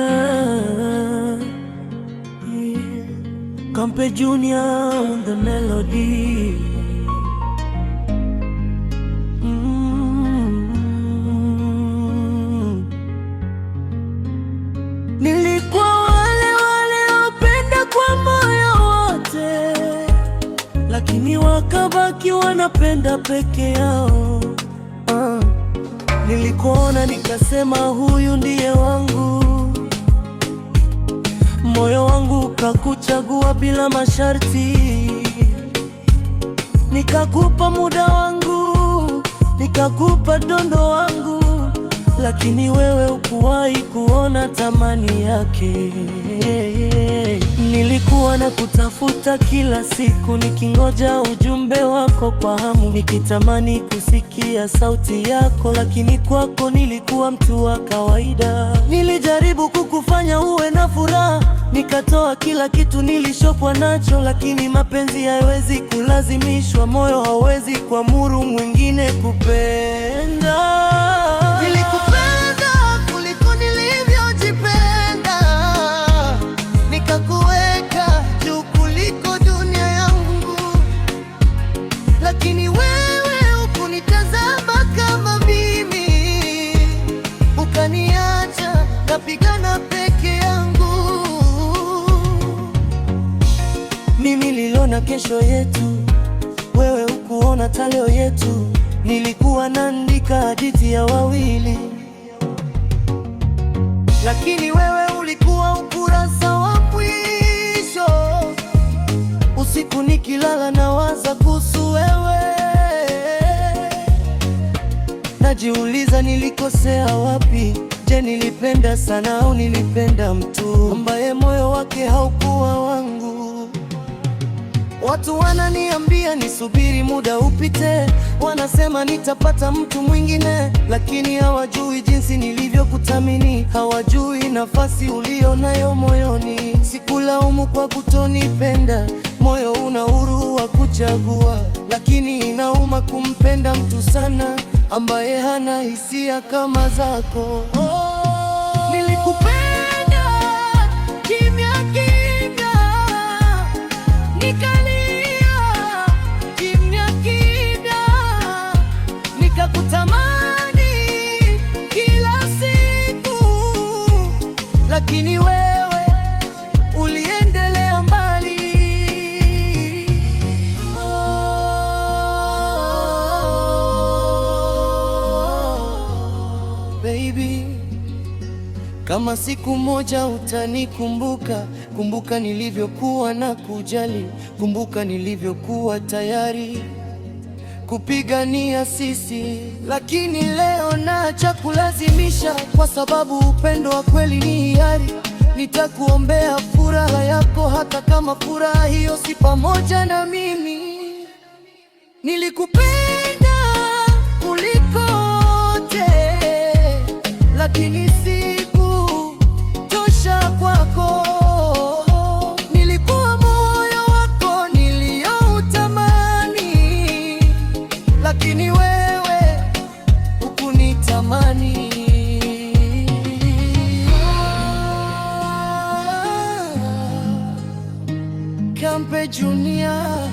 Yeah, yeah. Campe Junior on the melody. Nilikuwa wale wapenda kwa moyo wote, lakini wakabaki wanapenda peke yao. Nilikuona nikasema huyu ndiye wangu, moyo wangu ukakuchagua bila masharti. Nikakupa muda wangu, nikakupa dondo wangu, lakini wewe hukuwahi kuona thamani yake. Nilikuwa na kutafuta kila siku, nikingoja ujumbe wako kwa hamu, nikitamani kusikia sauti yako, lakini kwako nilikuwa mtu wa kawaida. Nilijaribu kukufanya uwe na furaha, nikatoa kila kitu nilichokuwa nacho, lakini mapenzi hayawezi kulazimishwa, moyo hawezi kuamuru mwingine kupenda. Lakini wewe hukunitazama kama mimi, ukaniacha napigana peke yangu. Mimi niliona kesho yetu, wewe hukuona leo yetu. Nilikuwa naandika hadithi ya wawili, lakini wewe ulikuwa ukurasa wa mwisho. Usiku nikilala nawaza kuhusu wewe, najiuliza nilikosea wapi. Je, nilipenda sana au nilipenda mtu ambaye moyo wake haukuwa wangu? Watu wananiambia nisubiri muda upite, wanasema nitapata mtu mwingine, lakini hawajui jinsi nilivyokuthamini, hawajui nafasi ulio nayo moyoni. Sikulaumu kwa kutonipenda, moyo una uhuru wa kuchagua, lakini inauma kumpenda mtu sana ambaye hana hisia kama zako. Nilikupenda kimya kimya, nikalia kimya kimya, nikakutamani kila siku, lakini wewe uliendelea mbali. Baby, kama siku moja utanikumbuka, kumbuka nilivyokuwa na kujali, kumbuka nilivyokuwa tayari kupigania sisi. Lakini leo naacha kulazimisha, kwa sababu upendo wa kweli ni hiari. Nitakuombea furaha yako, hata kama furaha hiyo si pamoja na mimi. Nilikupenda kuliko wote, lakini sikutosha kwako. Nilikuwa moyo wako nilioutamani, lakini wewe hukunitamani. Campe Junior.